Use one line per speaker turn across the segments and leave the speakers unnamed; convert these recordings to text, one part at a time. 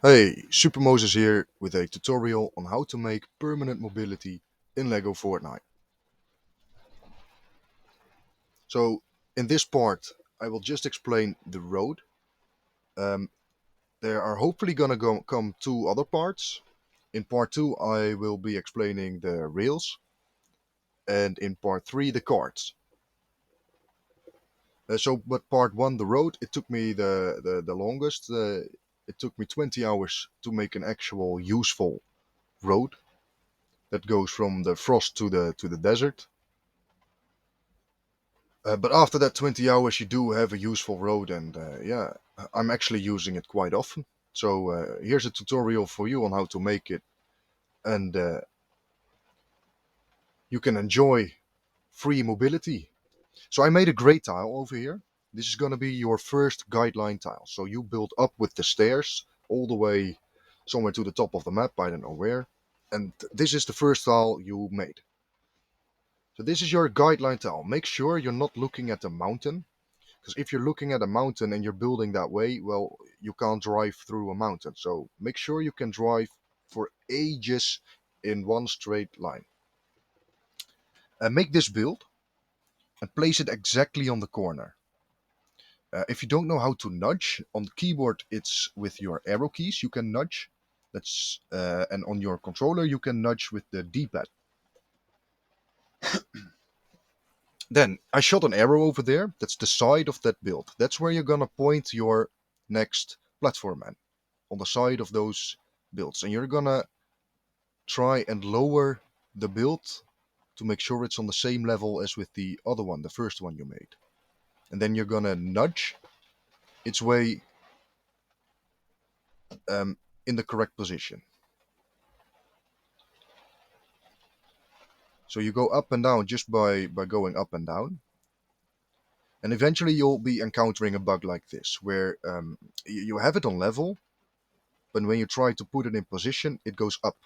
Hey, Super Moses here with a tutorial on how to make permanent mobility in LEGO Fortnite. So, in this part, I will just explain the road. Um, there are hopefully come two other parts. In part 2, I will be explaining the rails, and in part 3, the carts. But part 1, the road, it took me the longest. It took me 20 hours to make an actual useful road that goes from the frost to the desert. But after that 20 hours, you do have a useful road, and yeah, I'm actually using it quite often. So here's a tutorial for you on how to make it, and you can enjoy free mobility. So I made a great tile over here. This is going to be your first guideline tile. So you build up with the stairs all the way somewhere to the top of the map, I don't know where. And this is the first tile you made. So this is your guideline tile. Make sure you're not looking at the mountain. Because if you're looking at a mountain and you're building that way, well, you can't drive through a mountain. So make sure you can drive for ages in one straight line. Make this build and place it exactly on the corner. If you don't know how to nudge, on the keyboard it's with your arrow keys you can nudge. And on your controller you can nudge with the D-pad. Then I shot an arrow over there. That's the side of that build. That's where you're gonna point your next platform at, on the side of those builds, and you're gonna try and lower the build to make sure it's on the same level as with the other one, the first one you made. And then you're gonna nudge its way um, in the correct position. So you go up and down just by going up and down. And eventually you'll be encountering a bug like this, where you have it on level, but when you try to put it in position, it goes up.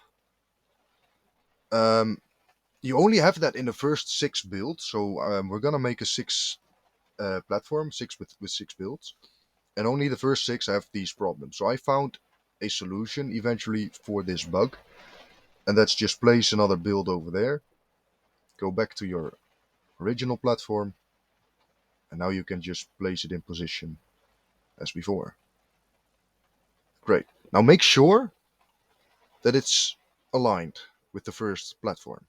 Um, you only have that in the first 6 builds, so we're gonna make a platform, six with 6 builds, and only the first 6 have these problems. So I found a solution eventually for this bug, and that's just place another build over there, go back to your original platform, and now you can just place it in position as before. Great. Now make sure that it's aligned with the first platform.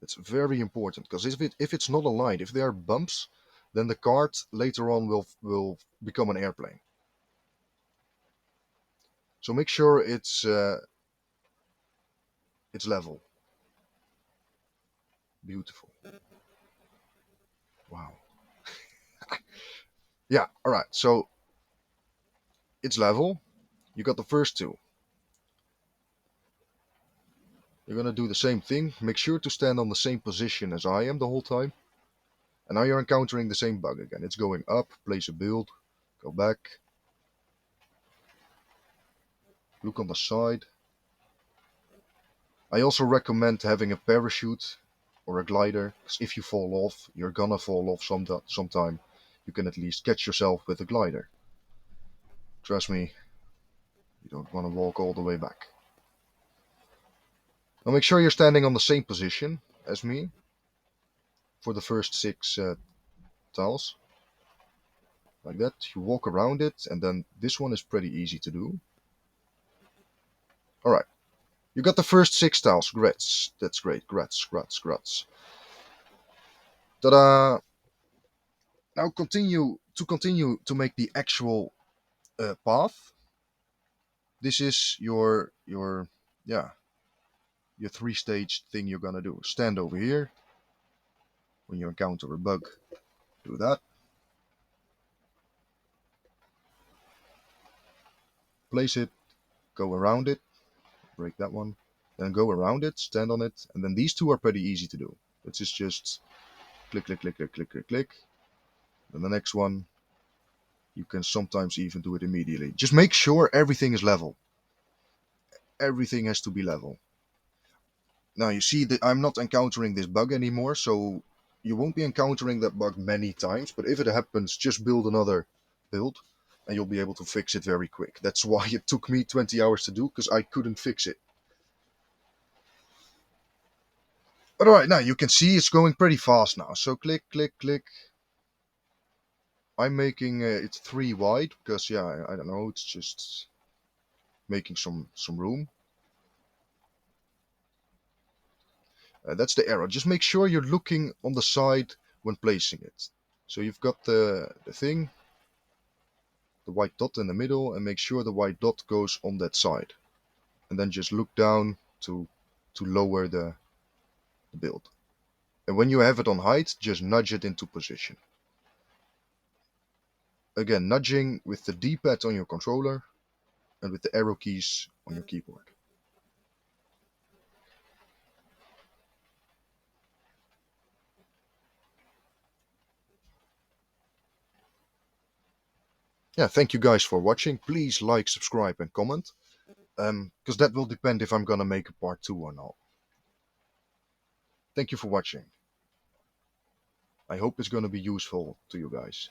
It's very important because if it's not aligned, if there are bumps, then the cart later on will become an airplane. So make sure it's level. Beautiful. Wow. Yeah. All right. So it's level. You got the first two. You're gonna do the same thing. Make sure to stand on the same position as I am the whole time. And now you're encountering the same bug again. It's going up. Place a build. Go back. Look on the side. I also recommend having a parachute or a glider, because if you fall off, you're gonna fall off sometime. You can at least catch yourself with a glider. Trust me, you don't want to walk all the way back. Now make sure you're standing on the same position as me for the first 6 tiles. Like that. You walk around it, and then this one is pretty easy to do. Alright, you got the first 6 tiles. Grats. That's great. Grats, grats, grats. Ta-da! Now continue to make the actual path. This is your yeah, your 3-stage thing you're gonna do. Stand over here. When you encounter a bug, do that. Place it, go around it, break that one. Then go around it, stand on it, and then these two are pretty easy to do. This is just click, click, click, click, click, click, click. Then the next one, you can sometimes even do it immediately. Just make sure everything is level. Everything has to be level. Now you see that I'm not encountering this bug anymore, so you won't be encountering that bug many times, but if it happens, just build another build. and you'll be able to fix it very quick. That's why it took me 20 hours to do, because I couldn't fix it. But alright, now you can see it's going pretty fast now. So click, click, click. I'm making it 3 wide because, yeah, I don't know, it's just making some room. That's the arrow. Just make sure you're looking on the side when placing it. So you've got the thing, the white dot in the middle, and make sure the white dot goes on that side. And then just look down to lower the build. And when you have it on height, just nudge it into position. Again, nudging with the D-pad on your controller and with the arrow keys on your keyboard. Yeah, thank you guys for watching. Please like, subscribe, and comment. Because that will depend if I'm gonna make a part 2 or not. Thank you for watching. I hope it's gonna be useful to you guys.